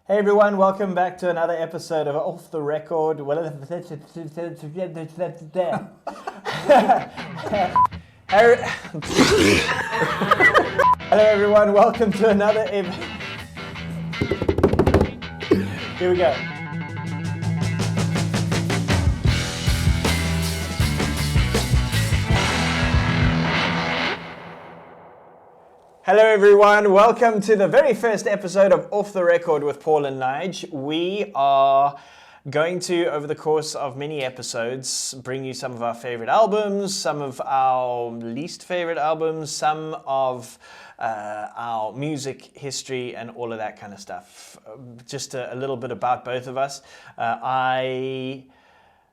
Hey everyone, welcome back to another episode of Off the Record. Hello everyone, welcome to another Here we go. Hello everyone, welcome to the very first episode of Off the Record with Paul and Nige. We are going to, over the course of many episodes, bring you some of our favorite albums, some of our least favorite albums, some of our music history and all of that kind of stuff. Just a little bit about both of us. I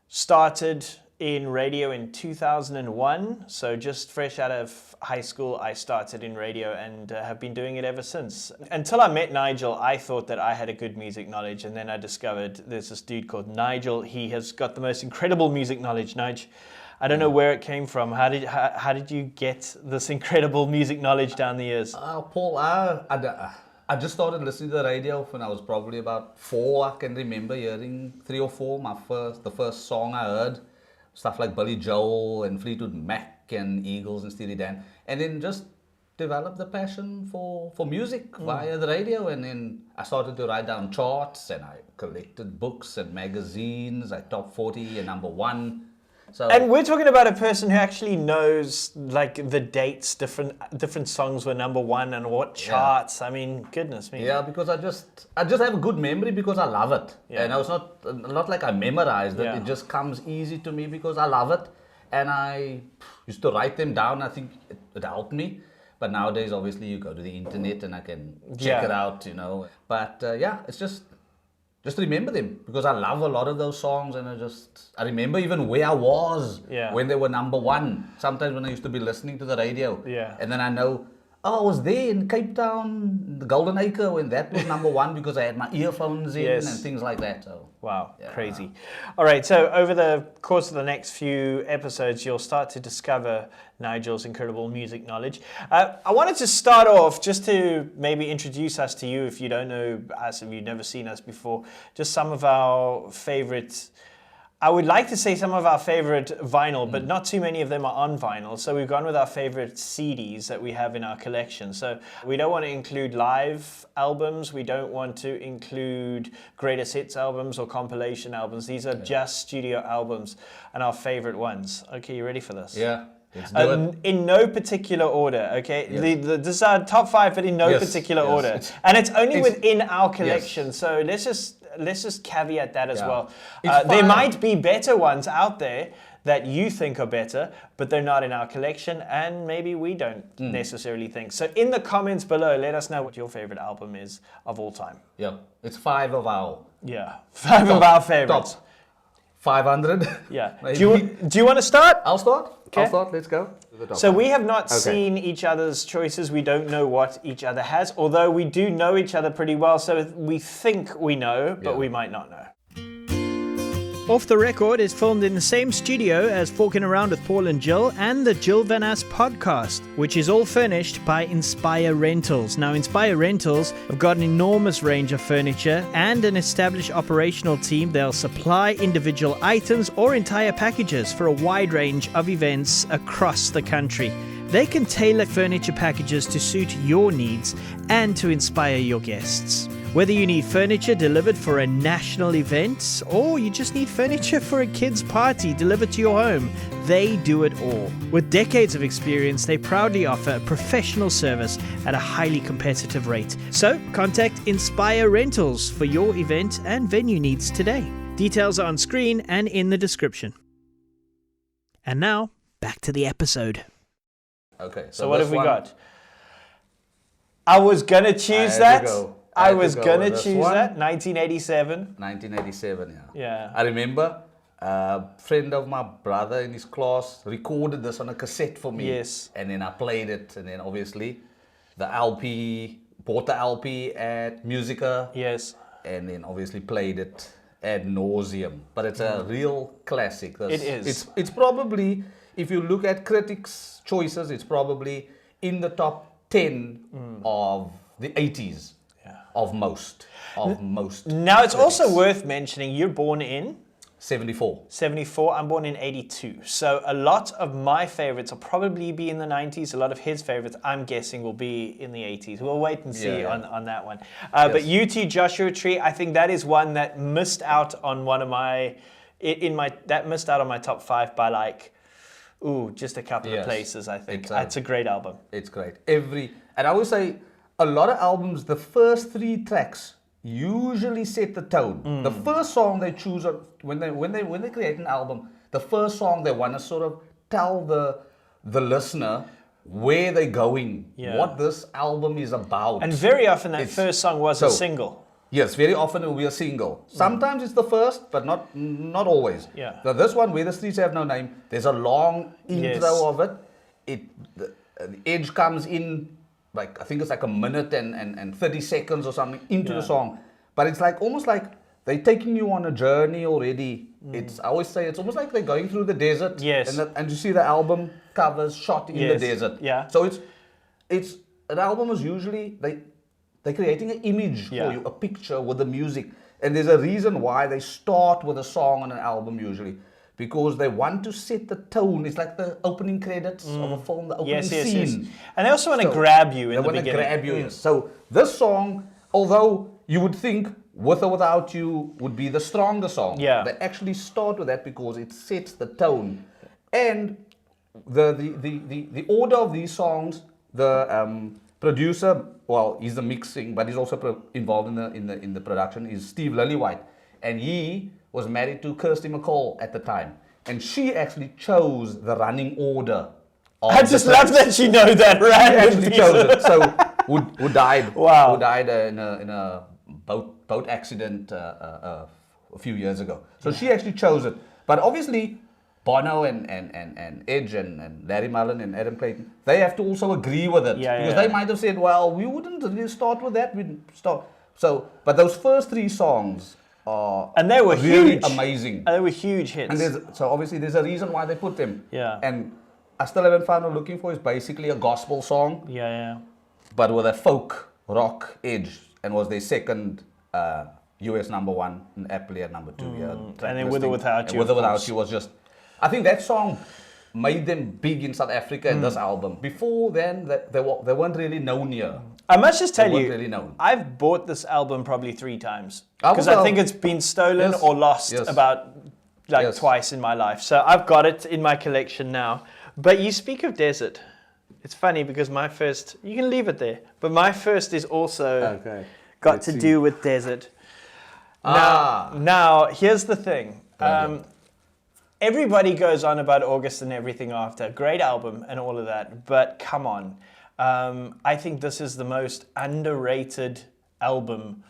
started in radio in 2001, so just fresh out of high school I started in radio and have been doing it ever since. Until I met Nigel, I thought that I had a good music knowledge, and then I discovered there's this dude called Nigel. He has got the most incredible music knowledge. Nige, I don't know where it came from. How did you get this incredible music knowledge down the years? Paul, I just started listening to the radio when I was probably about 4. I can remember hearing 3 or 4. The first song I heard, stuff like Billy Joel and Fleetwood Mac and Eagles and Steely Dan, and then just developed the passion for music via the radio. And then I started to write down charts, and I collected books and magazines, like Top 40 and Number 1. So, and we're talking about a person who actually knows like the dates, different songs were number 1 and what charts. Yeah. I mean, goodness me. Yeah, because I just have a good memory because I love it. Yeah. And it's not like I memorized it. Yeah. It just comes easy to me because I love it. And I used to write them down. I think it helped me. But nowadays, obviously, you go to the internet and I can check it out, But it's just remember them because I love a lot of those songs, and I remember even where I was when they were number 1. Sometimes when I used to be listening to the radio, and then I know, I was there in Cape Town, the Golden Acre, when that was number 1 because I had my earphones in and things like that. So wow, crazy. All right, so over the course of the next few episodes, you'll start to discover Nigel's incredible music knowledge. I wanted to start off just to maybe introduce us to you if you don't know us, if you've never seen us before, just some of our favorite, I would like to say some of our favorite vinyl, but not too many of them are on vinyl. So we've gone with our favorite CDs that we have in our collection. So we don't want to include live albums. We don't want to include greatest hits albums or compilation albums. These are just studio albums and our favorite ones. Okay, you ready for this? Yeah. Let's do it. In no particular order, okay? Yes. This is our top 5, but in no particular order. And it's only within our collection. So let's just caveat that as well. There might be better ones out there that you think are better, but they're not in our collection, and maybe we don't necessarily think. So in the comments below, let us know what your favorite album is of all time. Yeah, it's 5 of our... Yeah, 5 of our favorites. Top 500. Yeah. Do you want to start? I'll start. Okay. I'll start. Let's go. So we have not seen each other's choices. We don't know what each other has, although we do know each other pretty well. So we think we know, but we might not know. Off the Record is filmed in the same studio as Forking Around with Paul and Jill and the Jill Van Ass podcast, which is all furnished by Inspire Rentals. Now, Inspire Rentals have got an enormous range of furniture and an established operational team. They'll supply individual items or entire packages for a wide range of events across the country. They can tailor furniture packages to suit your needs and to inspire your guests. Whether you need furniture delivered for a national event or you just need furniture for a kid's party delivered to your home, they do it all. With decades of experience, they proudly offer a professional service at a highly competitive rate. So contact Inspire Rentals for your event and venue needs today. Details are on screen and in the description. And now, back to the episode. Okay. So what have we got? I was going to choose that. I was going to choose that. 1987. 1987, Yeah. I remember a friend of my brother in his class recorded this on a cassette for me. Yes. And then I played it. And then obviously bought the LP at Musica. Yes. And then obviously played it ad nauseum. But it's a real classic. It is. It's probably, if you look at critics' choices, it's probably in the top 10 of the 80s. Of most. of most. Now, it's critics. also worth mentioning, you're born in 74. 74. I'm born in 82. So a lot of my favorites will probably be in the 90s. A lot of his favorites, I'm guessing, will be in the 80s. We'll wait and see on that one. But UT Joshua Tree, I think that is one that missed out on one of my, that missed out on my top 5 by like, just a couple of places, I think. It's a great album. It's great. And I would say a lot of albums, the first 3 tracks usually set the tone. The first song they choose, when they create an album, the first song they want to sort of tell the listener where they're going, what this album is about. And very often that first song was a single. Yes, very often it will be a single. Sometimes it's the first, but not always. Yeah. So this one, Where the Streets Have No Name, there's a long intro of it. The edge comes in, like I think it's like a minute and 30 seconds or something into the song. But it's like almost like they're taking you on a journey already. I always say it's almost like they're going through the desert. Yes. And you see the album covers shot in the desert. Yeah. So it's an album is usually they're creating an image for you, a picture with the music. And there's a reason why they start with a song on an album usually. Because they want to set the tone. It's like the opening credits of a film, the opening scene. Yes. And they also want to grab you in the beginning. They want to grab you. So this song, although you would think With or Without You would be the stronger song, they actually start with that because it sets the tone. And the order of these songs, the producer, well, he's the mixing, but he's also involved in the production, is Steve Lillywhite. And he was married to Kirsty MacColl at the time. And she actually chose the running order. I just love that you know that, right? She actually chose it. So, who died? Wow. Who died in a boat accident a few years ago. So she actually chose it. But obviously, Bono and Edge and Larry Mullen and Adam Clayton, they have to also agree with it. Because they might have said, well, we wouldn't really start with that. We'd start. So, but those first 3 songs, and they were really huge. Amazing. And they were huge hits. And so obviously there's a reason why they put them. Yeah. And I Still Haven't Found What I'm Looking For is basically a gospel song. Yeah. But with a folk rock edge, and was their second US number 1 and aptly at number 2. And then With or Without You. With or Without You was just, I think that song made them big in South Africa in this album. Before then, they weren't really known here. I must just tell you, really known. I've bought this album probably 3 times. Because I think it's been stolen or lost about twice in my life. So I've got it in my collection now. But you speak of desert. It's funny because my first, you can leave it there, but my first is also got to do with desert. Now, here's the thing. Everybody goes on about August and Everything After. Great album and all of that, but come on. I think this is the most underrated album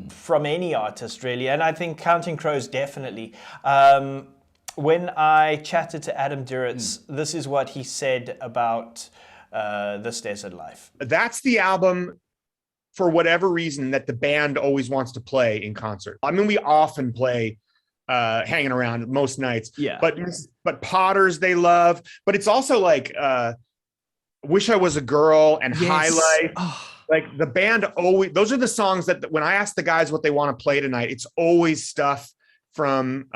from any artist, really. And I think Counting Crows definitely. When I chatted to Adam Duritz, this is what he said about This Desert Life. That's the album, for whatever reason, that the band always wants to play in concert. I mean, we often play Hanging Around most nights. Yeah. But Potters they love. But it's also like Wish I Was a Girl and High Life. Oh. Like the band always, those are the songs that when I ask the guys what they want to play tonight, it's always stuff from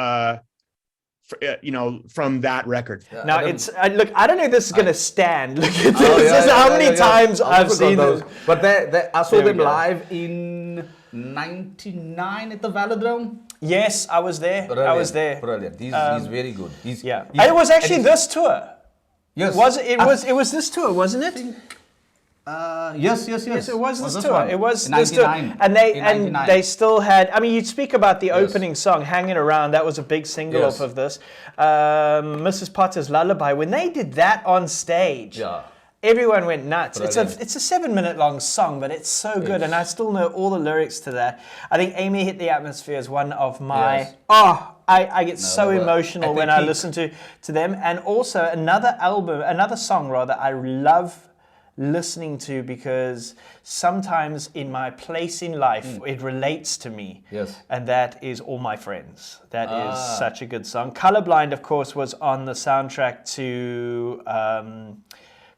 from that record. Now look, I don't know if this is going to stand. Look at this. This is how many times I've seen those. But I saw them live in 99 at the Velodrome. Yes, I was there. Brilliant. He's very good. And it was actually this tour. Yes. It was this tour, wasn't it? Yes. Yes, it was this tour. One. It was in this tour. 99. And they still had, I mean, you'd speak about the opening song, Hanging Around, that was a big single off of this. Mrs. Potter's Lullaby, when they did that on stage, everyone went nuts. Brilliant. It's a 7-minute long song, but it's so good, and I still know all the lyrics to that. I think Amy Hit the Atmosphere is one of my, I get so emotional when I listen to them. And also another song I love listening to because sometimes in my place in life it relates to me. Yes. And that is All My Friends. That is such a good song. Colorblind, of course, was on the soundtrack to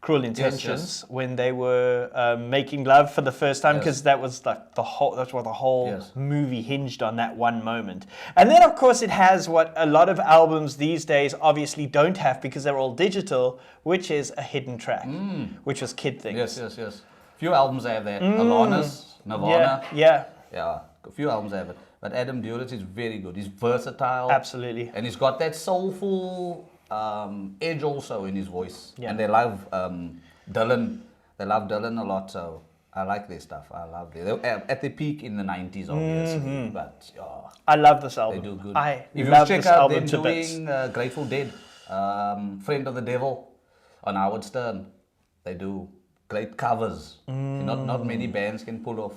Cruel Intentions when they were making love for the first time, because that was like that's what the whole movie hinged on, that one moment. And then of course it has what a lot of albums these days obviously don't have because they're all digital, which is a hidden track, which was Kid Things. Yes. Few albums have that. Alanis, Nirvana. Yeah. A few albums have it. But Adam Duritz is very good. He's versatile. Absolutely. And he's got that soulful edge also in his voice. Yeah. And they love Dylan. They love Dylan a lot. So I like their stuff. I love it. They were at the peak in the 90s, obviously. But I love this album. they do good. I if you love check this out album them to bits. doing Grateful Dead, Friend of the Devil on Howard Stern, they do great covers. Not many bands can pull off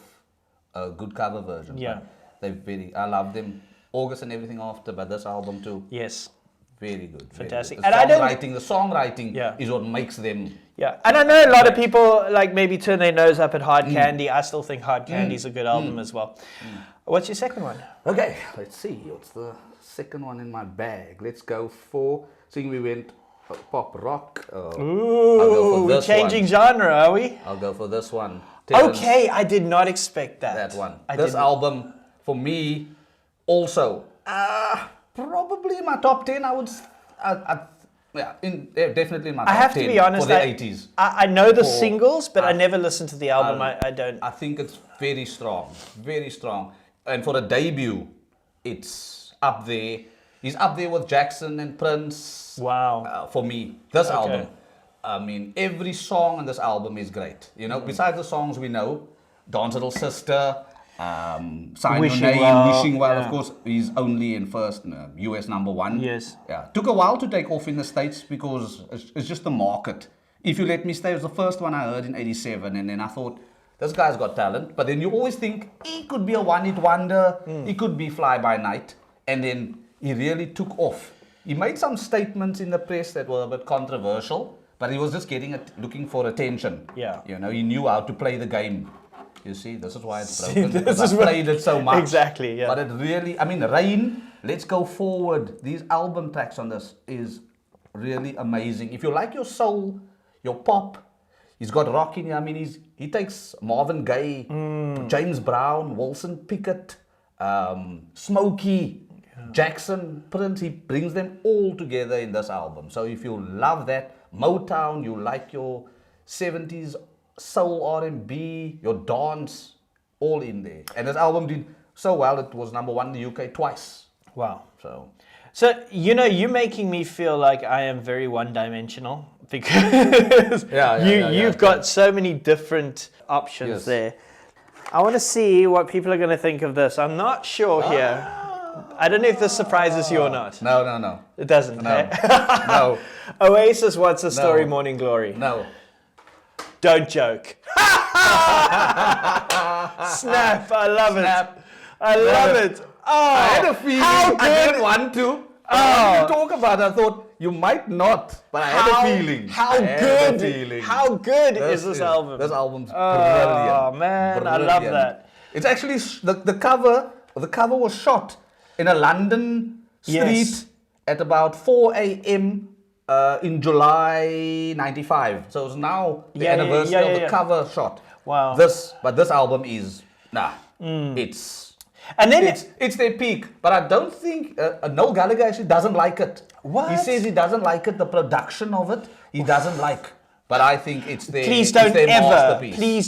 a good cover version. Yeah. I love them. August and everything after, but this album too. Yes. Very good. Fantastic. Very good. The songwriting Yeah. is what makes them. Yeah, and I know a lot of people like maybe turn their nose up at Hard Candy. I still think Hard Candy is a good album as well. What's your second one? Okay, let's see. What's the second one in my bag? Let's go for. Seeing we went pop rock. Ooh, we're changing genre, are we? I'll go for this one. Okay, I did not expect that. That one. This album, for me, also, probably in my top 10, I would. Definitely in my top 10. I have to be honest, for the 80s. I know the singles, but I never listened to the album. I don't. I think it's very strong. Very strong. And for a debut, it's up there. He's up there with Jackson and Prince. Wow. For me, this album. I mean, every song on this album is great. You know, besides the songs we know, Dance Little Sister, Sign Your Name, Wishing Well. Of course, he's only in first US #1. Yes. Yeah. Took a while to take off in the States because it's just the market. If You Let Me Stay was the first one I heard in '87, and then I thought, this guy's got talent. But then you always think he could be a one-hit wonder. He could be fly by night, and then he really took off. He made some statements in the press that were a bit controversial, but he was just looking for attention. Yeah. You know, he knew how to play the game. You see, this is why it's broken. Because I played it so much. Exactly, yeah. But it really, I mean, Rain, Let's Go Forward, these album tracks on this is really amazing. If you like your soul, your pop, he's got rock in here. I mean, he takes Marvin Gaye, James Brown, Wilson Pickett, Smokey, Jackson, Prince, he brings them all together in this album. So if you love that, Motown, you like your 70s soul R&B, your dance, all in there. And this album did so well, it was #1 in the UK twice. Wow. So, you know, you're making me feel like I am very one-dimensional because you've got so many different options there. I want to see what people are going to think of this. I'm not sure here. I don't know if this surprises you or not. No. It doesn't. No. No. Oasis, What's the Story, Morning Glory. No. Don't joke. Snap. I love it. I love it. Oh, I had a feeling. How good. I didn't want to. When you talk about it, I thought you might not, but I had a feeling. How good is this album? This album's brilliant. Oh man, I love that. It's actually the cover. The cover was shot in a London street at about 4 a.m. In July '95. So it's now the anniversary of the cover shot. Wow. But this album is it's. And then it's their peak, but I don't think Noel Gallagher actually doesn't like it. What? He says he doesn't like it, the production of it, he doesn't like. But I think it's their Please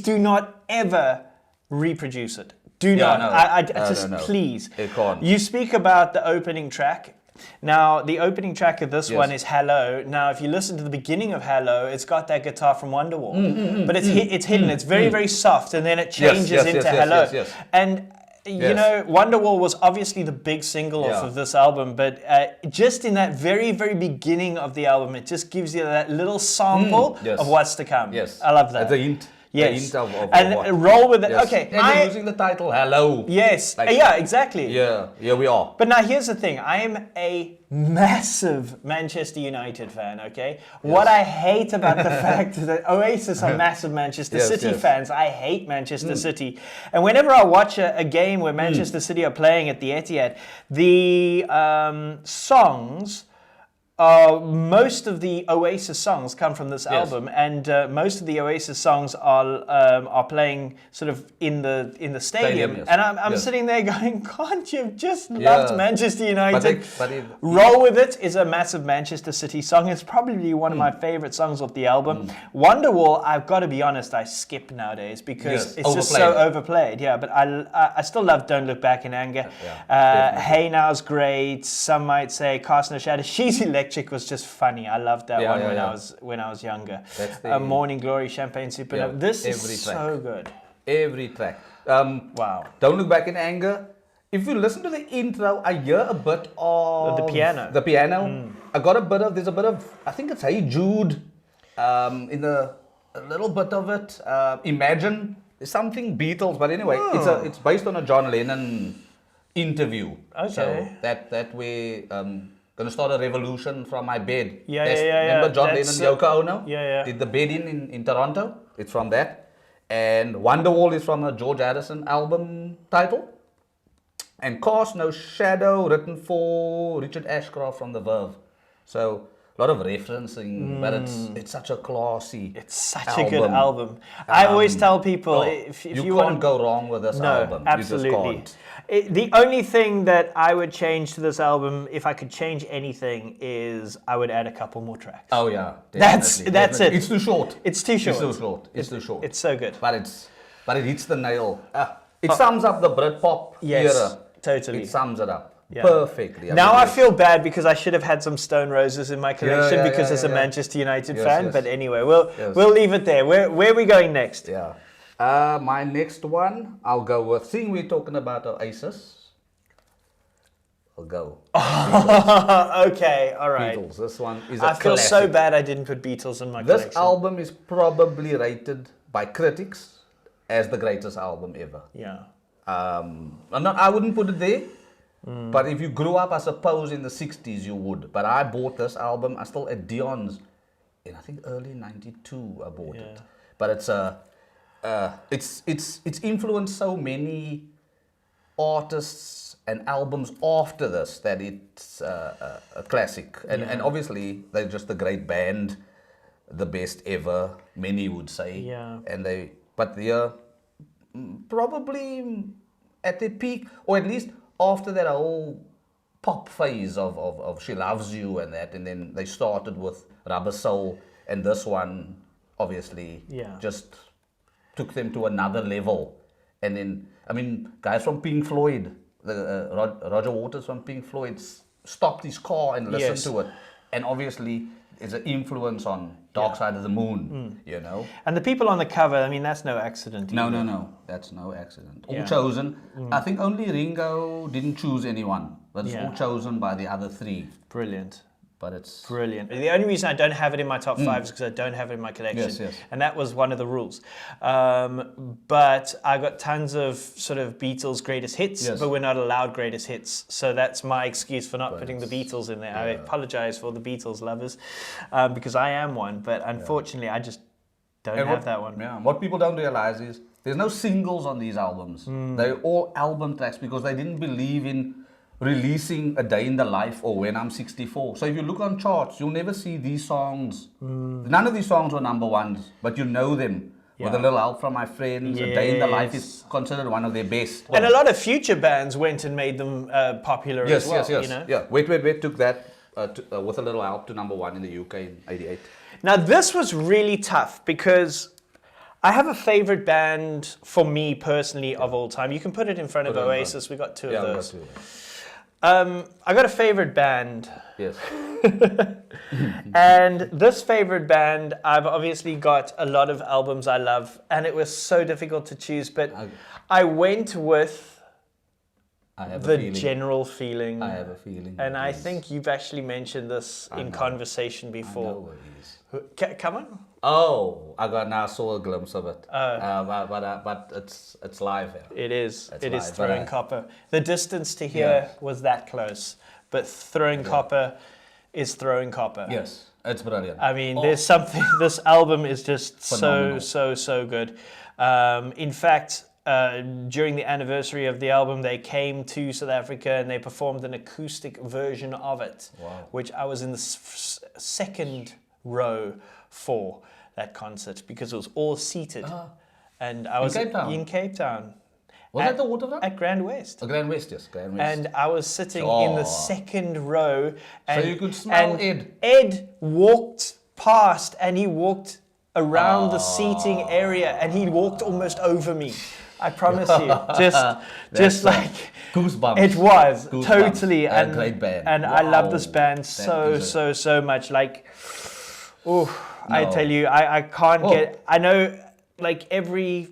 do not ever reproduce it. Do not. No. Please. It can't. You speak about the opening track. Now, the opening track of this one is Hello. Now, if you listen to the beginning of Hello, it's got that guitar from Wonderwall. But it's hidden. It's very, very soft, and then it changes into Hello. Yes. And you know, Wonderwall was obviously the big single off of this album, but just in that very, very beginning of the album, it just gives you that little sample of what's to come. Yes. I love that. It's a hint. Yes. Of and roll with it. Yes. Okay. And you're using the title Hello. Yes. Like, exactly. Yeah, we are. But now here's the thing. I am a massive Manchester United fan, okay? What I hate about the fact that Oasis are massive Manchester City fans. I hate Manchester City. And whenever I watch a game where Manchester City are playing at the Etihad, the songs Most of the Oasis songs come from this album, and most of the Oasis songs are playing sort of in the stadium. Yes. And I'm sitting there going, "Can't you have just loved Manchester United?" Roll With It is a massive Manchester City song. It's probably one of my favorite songs off the album. Wonderwall, I've got to be honest, I skip nowadays because it's just so overplayed. Yeah, but I still love Don't Look Back in Anger. Hey Now's great. Some might say Cast No Shadow. She's Electric was just funny. I loved that one when I was younger. Morning Glory, Champagne Supernova. This is so good. Every track. Wow. Don't Look Back in Anger. If you listen to the intro, I hear a bit of the piano. The piano. I got there's a bit of, I think it's Hey Jude. A little bit of it. Imagine. There's something Beatles, but anyway, it's based on a John Lennon interview. Okay. So that way. Gonna start a revolution from my bed. Remember John Lennon and Yoko Ono? Yeah. Did the bed in Toronto? It's from that. And Wonderwall is from a George Harrison album title. And Cast No Shadow, written for Richard Ashcroft from The Verve. So a lot of referencing, but it's such a classy. It's such a good album. I always tell people if you can't go wrong with this album. Absolutely. You just can't. The only thing that I would change to this album, if I could change anything, is I would add a couple more tracks. Oh yeah, that's it. It's too short. It's too short. It's too short. It's so good. But it hits the nail. It sums up the Britpop era. Totally. It sums it up perfectly. Now I feel bad because I should have had some Stone Roses in my collection because as a Manchester United fan. But anyway, we'll leave it there. Where are we going next? Yeah. My next one, I'll go with, seeing we're talking about Oasis, I'll go. Okay, all right. Beatles, this one is I feel so bad I didn't put Beatles in my collection. This album is probably rated by critics as the greatest album ever. Yeah. I wouldn't put it there, but if you grew up, I suppose, in the 60s, you would. But I bought this album, I still at Dion's, in I think early 92 I bought it. But it's influenced so many artists and albums after this that it's a classic. And obviously they're just a great band, the best ever, many would say. Yeah. But they're probably at their peak, or at least after that whole pop phase of She Loves You and that, and then they started with Rubber Soul, and this one obviously just took them to another level. And then, I mean, guys from Pink Floyd, Roger Waters from Pink Floyd stopped his car and listened to it. And obviously, there's an influence on Dark Side of the Moon, you know. And the people on the cover, I mean, that's no accident either. No, that's no accident. All chosen. I think only Ringo didn't choose anyone, but it's all chosen by the other three. Brilliant. But it's brilliant. The only reason I don't have it in my top 5 is because I don't have it in my collection. Yes. And that was one of the rules. But I got tons of sort of Beatles greatest hits, but we're not allowed greatest hits. So that's my excuse for not putting the Beatles in there. I apologize for the Beatles lovers because I am one, but unfortunately I just don't have that one. Yeah. What people don't realize is there's no singles on these albums. They're all album tracks because they didn't believe in releasing A Day in the Life or When I'm 64. So if you look on charts, you'll never see these songs. None of these songs were number ones, but you know them. With a little help from my friends, A Day in the Life is considered one of their best. And a lot of future bands went and made them popular as well. Yes. You know? Yeah. Wait took that with a little help to number 1 in the UK in '88. Now this was really tough because I have a favorite band for me personally of all time. You can put it in front of Oasis. We got two of those. I got a favorite band. Yes. And this favorite band, I've obviously got a lot of albums I love, and it was so difficult to choose, but I went with General Feeling. I have a feeling. And I think you've actually mentioned this in conversation before. I know it is. Come on. Oh, I saw a glimpse of it. But it's live here. It is. It's it live, is Throwing Copper. The distance to here was that close, but Throwing Copper is Throwing Copper. Yes, it's brilliant. I mean, there's something. This album is just phenomenal. so good. In fact, during the anniversary of the album, they came to South Africa and they performed an acoustic version of it, which I was in the second row for that concert because it was all seated. And I was in Cape Town. Was that the Waterfront? At Grand West. Oh, Grand West, yes. Grand West. And I was sitting in the second row. And, so you could smell Ed. Ed walked past and he walked around the seating area and he walked almost over me. I promise you. Just like... Goosebumps. It was. Goosebumps. Totally. And great band. And I love this band so much. Like, I tell you, I can't get... I know, like, every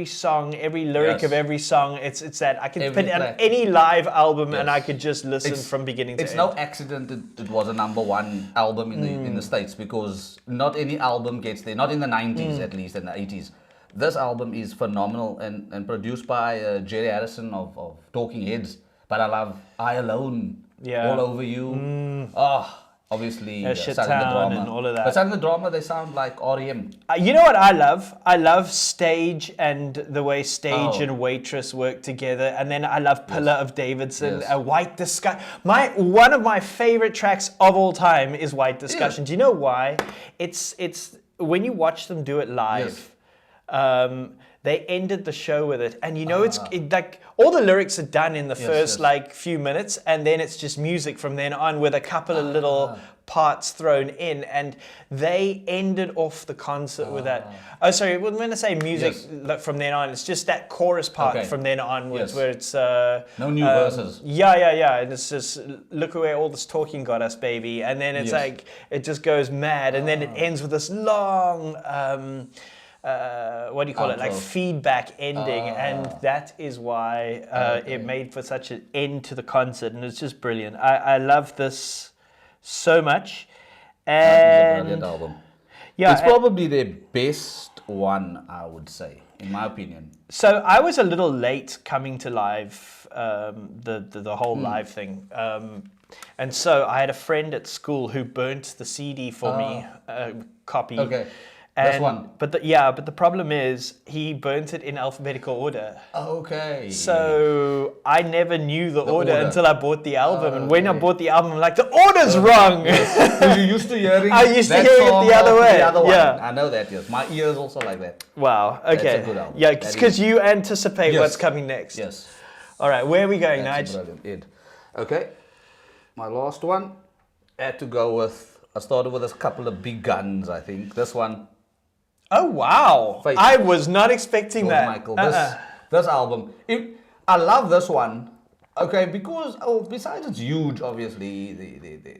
song, every lyric of every song, it's that I can put it on any live album and I could just listen from beginning to end. It's no accident it was a #1 album in the States because not any album gets there, not in the 90s at least, in the 80s. This album is phenomenal and produced by Jerry Harrison of Talking Heads, but I love I Alone, All Over You. Obviously, Shit Town and all of that. But Sun the Drama, they sound like R.E.M. You know what I love? I love Stage and the way Stage and Waitress work together. And then I love Pillar of Davidson, White Discussion. One of my favorite tracks of all time is White Discussion. Do you know why? It's when you watch them do it live, they ended the show with it. And you know, it's like all the lyrics are done in the first like few minutes, and then it's just music from then on with a couple of little parts thrown in, and they ended off the concert with that. Oh, sorry, when I say music from then on, it's just that chorus part from then onwards where it's... no new verses. Yeah. And it's just, look where all this talking got us, baby. And then it's like, it just goes mad, and then it ends with this long... what do you call it? Like feedback ending, and that is why it made for such an end to the concert, and it's just brilliant. I love this so much, and It's a brilliant album. Yeah, it's probably their best one, I would say, in my opinion. So I was a little late coming to live, the whole live thing. And so I had a friend at school who burnt the CD for me, a copy. Okay. This one. But the problem is he burnt it in alphabetical order. Okay. So I never knew the order until I bought the album. And when I bought the album, I'm like, the order's wrong. Because you used to hearing I used to hear it the other way. Yeah. I know that, yes. My ears also like that. Wow. Okay. That's a good album. Yeah, because you anticipate what's coming next. Yes. All right, where are we going, Nigel? Brilliant, Ed. Okay. My last one, I had to go with, I started with a couple of big guns, I think. This one. Oh, wow. Faith. I was not expecting George that. Michael. This album. I love this one. Okay, because, besides it's huge, obviously,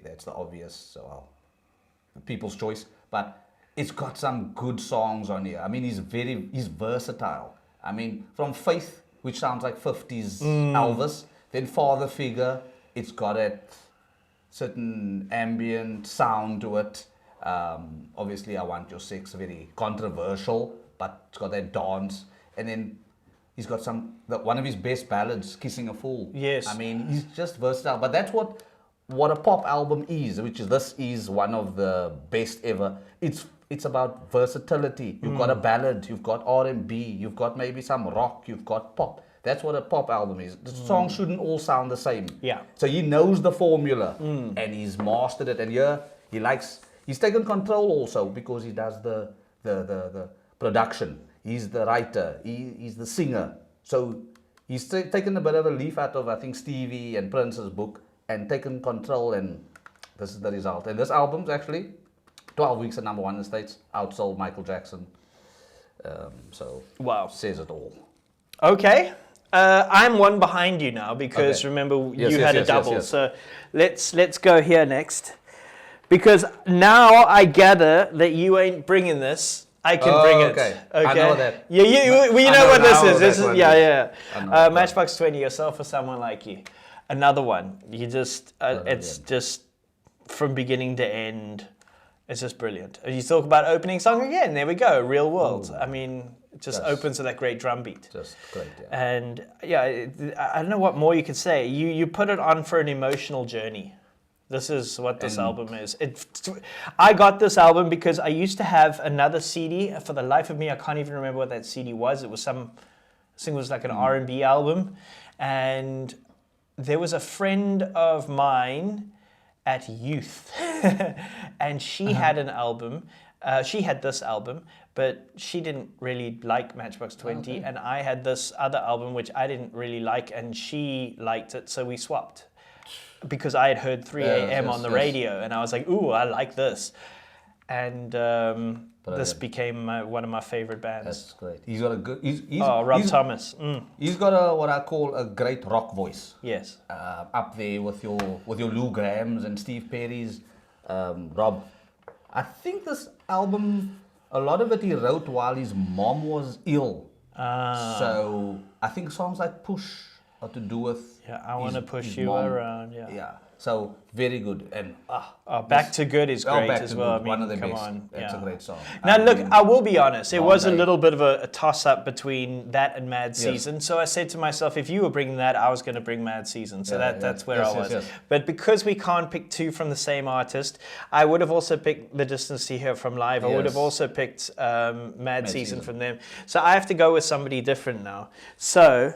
that's the obvious people's choice. But it's got some good songs on here. I mean, he's versatile. I mean, from Faith, which sounds like 50s Elvis, then Father Figure, it's got a certain ambient sound to it. Obviously, I Want Your Sex, very controversial, but it's got that dance. And then he's got one of his best ballads, Kissing a Fool. Yes. I mean, he's just versatile. But that's what a pop album is, this is one of the best ever. It's about versatility. You've got a ballad, you've got R&B, you've got maybe some rock, you've got pop. That's what a pop album is. The songs shouldn't all sound the same. Yeah. So he knows the formula, and he's mastered it. And here, he's taken control also because he does the production. He's the writer. He's the singer. So he's taken a bit of a leaf out of, I think, Stevie and Prince's book and taken control, and this is the result. And this album's actually 12 weeks at #1 in the States, outsold Michael Jackson. So wow, says it all. Okay. I'm one behind you now because remember you had a double. Yes. So let's go here next. Because now I gather that you ain't bringing this. I can bring it. Okay. I know that. Yeah, you know what this is. This is one. Matchbox 20. Yourself for someone like you. Another one. You just it's just from beginning to end. It's just brilliant. You talk about opening song again. There we go. Real World. I mean, it just opens with that great drum beat. Just great. Yeah. And I don't know what more you could say. You put it on for an emotional journey. This is what this album is. I got this album because I used to have another CD. For the life of me, I can't even remember what that CD was. It was some I think it was like an R&B album. And there was a friend of mine at youth, and she had an album. She had this album, but she didn't really like Matchbox 20, and I had this other album which I didn't really like, and she liked it, so we swapped. Because I had heard 3 a.m. on the radio, and I was like, ooh, I like this. And this became one of my favorite bands. That's great. He's got a good... Rob Thomas. He's got what I call a great rock voice. Yes. Up there with your Lou Grahams and Steve Perry's. Rob, I think this album, a lot of it he wrote while his mom was ill. So I think songs like Push are to do with... Yeah, I Want to Push You mom. Around. Yeah. So very good. And Back to Good is great Back as to well. Good, I mean, one of the come best. on. That's a great song. Now look, I will be honest. It was a Day. little bit of a toss-up between that and Mad Season. So I said to myself, if you were bringing that, I was going to bring Mad Season. So that's where I was. Yes. But because we can't pick two from the same artist, I would have also picked The Distance to Hear from Live. I would have also picked Mad Season from them. So I have to go with somebody different now. So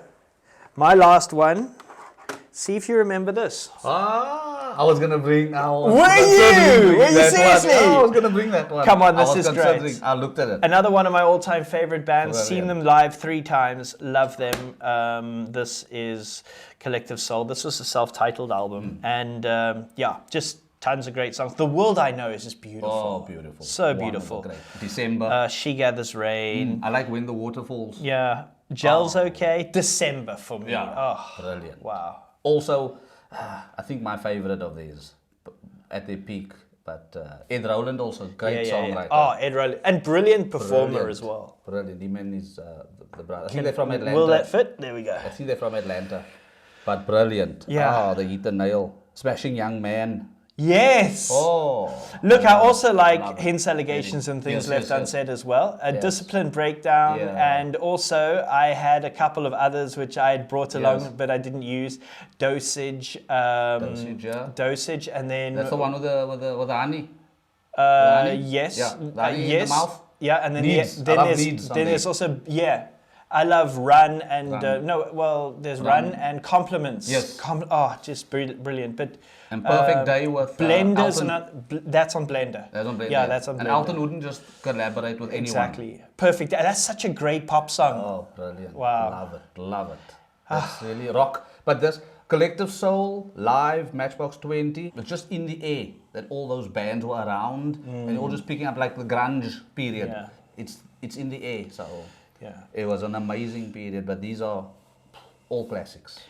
my last one. See if you remember this. I was gonna bring. Were you seriously? I was gonna bring that one. Come on, this is great. I looked at it. Another one of my all-time favorite bands. Seen them live 3 times. Love them. This is Collective Soul. This was a self-titled album, and just tons of great songs. The World I Know is just beautiful. Oh, beautiful. So beautiful. Great. December. She Gathers Rain. I like When the Water Falls. Yeah. Gel's okay. December for me. Yeah. Oh, brilliant. Wow. Also, I think my favorite of these at their peak, but Ed Roland also great songwriter. Oh, Ed Roland, and brilliant performer as well. Brilliant. He man is the brother. I think they're from Atlanta. Will that fit? There we go. I think they're from Atlanta, but brilliant. Yeah. They hit the nail. Smashing Young Man. Yes. Oh. Look, I also like Hence Allegations and Things Left Unsaid as well. A Discipline Breakdown, and also I had a couple of others which I had brought along but I didn't use. Dosage. Dosage, and then that's the one with the honey. Yes. Yeah. The honey in the mouth. Yeah, and then Needs. there's also I love Run and there's Run and Compliments. Yes. Just brilliant. But and Perfect Day with Blenders, that's on Blender. That's on Blender. Yeah, that's on Blender. And Elton wouldn't just collaborate with anyone. Exactly. Perfect Day. That's such a great pop song. Oh, brilliant. Wow. Love it. That's really rock. But this Collective Soul, live, Matchbox 20, it's just in the air that all those bands were around and all just picking up like the grunge period. Yeah. It's in the air, so it was an amazing period, but these are all classics.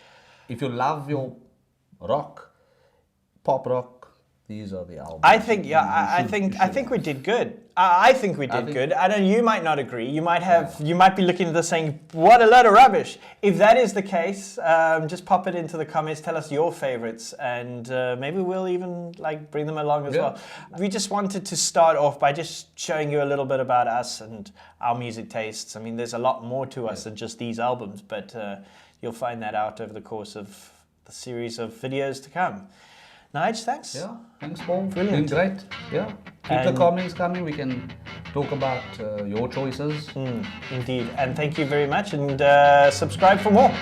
If you love your rock, pop rock, these are the albums. I think we did good. I think we did good. I know you might not agree. You might be looking at this saying, "What a load of rubbish." If that is the case, just pop it into the comments. Tell us your favorites, and maybe we'll even bring them along as well. We just wanted to start off by just showing you a little bit about us and our music tastes. I mean, there's a lot more to us than just these albums, but you'll find that out over the course of the series of videos to come. Nige, thanks. Yeah, thanks, Paul. Brilliant. Been great. Yeah. Keep the comments coming. We can talk about your choices. Indeed. And thank you very much. And subscribe for more.